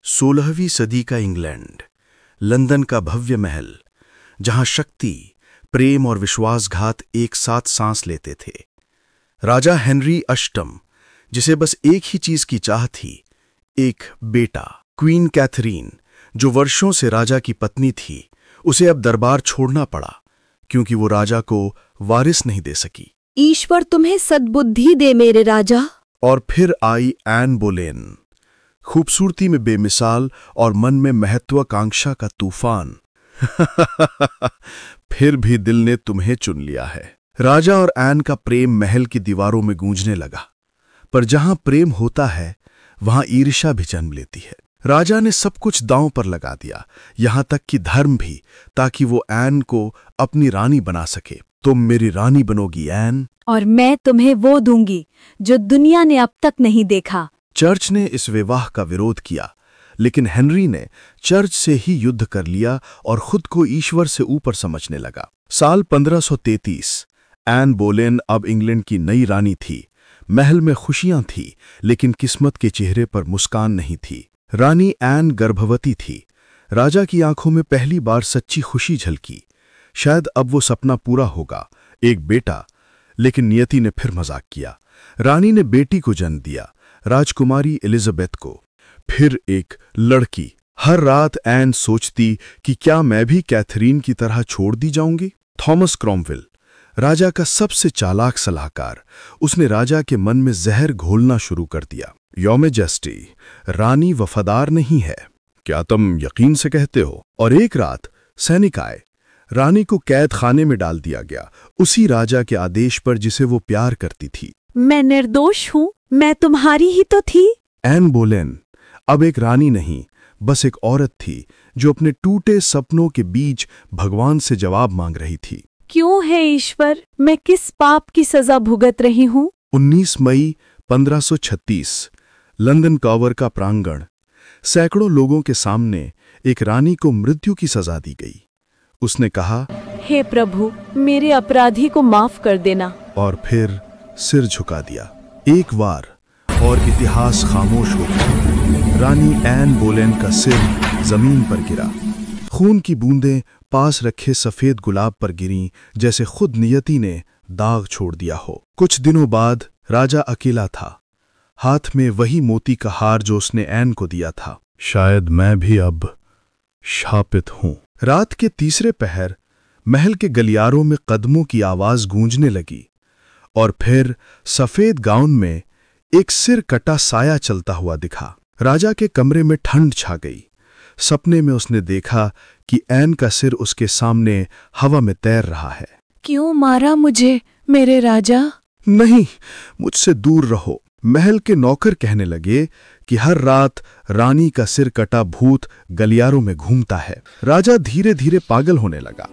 16वीं सदी का England, London का भव्य महल, जहां शक्ति, प्रेम और विश्वासघात एक साथ सांस लेते थे। राजा हेनरी अष्टम, जिसे बस एक ही चीज की चाह थी, एक बेटा। क्वीन कैथरीन, जो वर्षों से राजा की पत्नी थी, उसे अब दरबार छोड़ना पड़ा क्योंकि वो राजा को वारिस नहीं दे सकी। ईश्वर तुम्हें सद्बुद्धि दे मेरे राजा। और फिर आई एन बोलेन, खूबसूरती में बेमिसाल और मन में महत्वाकांक्षा का तूफान। फिर भी दिल ने तुम्हें चुन लिया है। राजा और एन का प्रेम महल की दीवारों में गूंजने लगा, पर जहां प्रेम होता है वहां ईर्ष्या भी जन्म लेती है। राजा ने सब कुछ दांव पर लगा दिया, यहां तक कि धर्म भी, ताकि वो एन को अपनी रानी बना सके। तुम मेरी रानी बनोगी एन, और मैं तुम्हें वो दूंगी जो दुनिया ने अब तक नहीं देखा। चर्च ने इस विवाह का विरोध किया, लेकिन हेनरी ने चर्च से ही युद्ध कर लिया और खुद को ईश्वर से ऊपर समझने लगा। साल 1533, एन बोलेन अब इंग्लैंड की नई रानी थी। महल में खुशियां थी, लेकिन किस्मत के चेहरे पर मुस्कान नहीं थी। रानी एन गर्भवती थी। राजा की आंखों में पहली बार सच्ची खुशी झलकी। शायद अब वो सपना पूरा होगा, एक बेटा। लेकिन नियति ने फिर मजाक किया। रानी ने बेटी को जन्म दिया, राजकुमारी एलिजाबेथ को। फिर एक लड़की। हर रात एन सोचती कि क्या मैं भी कैथरीन की तरह छोड़ दी जाऊंगी। थॉमस क्रॉमवेल, राजा का सबसे चालाक सलाहकार, उसने राजा के मन में जहर घोलना शुरू कर दिया। योर मैजेस्टी, रानी वफादार नहीं है, क्या तुम यकीन से कहते हो? और एक रात सैनिक आए। रानी को कैद खाने में डाल दिया गया, उसी राजा के आदेश पर जिसे वो प्यार करती थी। मैं निर्दोष हूँ, मैं तुम्हारी ही तो थी। एन बोलेन अब एक रानी नहीं, बस एक औरत थी जो अपने टूटे सपनों के बीच भगवान से जवाब मांग रही थी। क्यों है ईश्वर, मैं किस पाप की सजा भुगत रही हूँ? 19 मई 1536, लंदन टावर का प्रांगण। सैकड़ों लोगों के सामने एक रानी को मृत्यु की सजा दी गई। उसने कहा, हे प्रभु, मेरे अपराधी को माफ कर देना। और फिर सिर झुका दिया। एक बार और इतिहास खामोश हो गया। रानी एन बोलेन का सिर जमीन पर गिरा। खून की बूंदें पास रखे सफेद गुलाब पर गिरीं, जैसे खुद नियति ने दाग छोड़ दिया हो। कुछ दिनों बाद राजा अकेला था, हाथ में वही मोती का हार जो उसने एन को दिया था। शायद मैं भी अब शापित हूं। रात के तीसरे पहर महल के गलियारों में कदमों की आवाज गूंजने लगी, और फिर सफेद गाउन में एक सिर कटा साया चलता हुआ दिखा। राजा के कमरे में ठंड छा गई। सपने में उसने देखा कि एन का सिर उसके सामने हवा में तैर रहा है। क्यों मारा मुझे मेरे राजा? नहीं, मुझसे दूर रहो। महल के नौकर कहने लगे कि हर रात रानी का सिर कटा भूत गलियारों में घूमता है। राजा धीरे धीरे पागल होने लगा।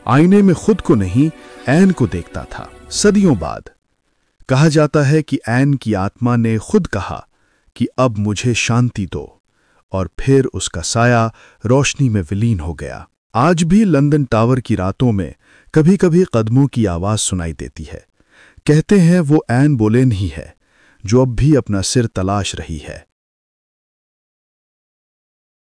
आईने में खुद को नहीं, एन को देखता था। सदियों बाद कहा जाता है कि एन की आत्मा ने खुद कहा कि अब मुझे शांति दो, और फिर उसका साया रोशनी में विलीन हो गया। आज भी लंदन टावर की रातों में कभी कभी कदमों की आवाज सुनाई देती है। कहते हैं वो एन बोलेन ही है जो अब भी अपना सिर तलाश रही है।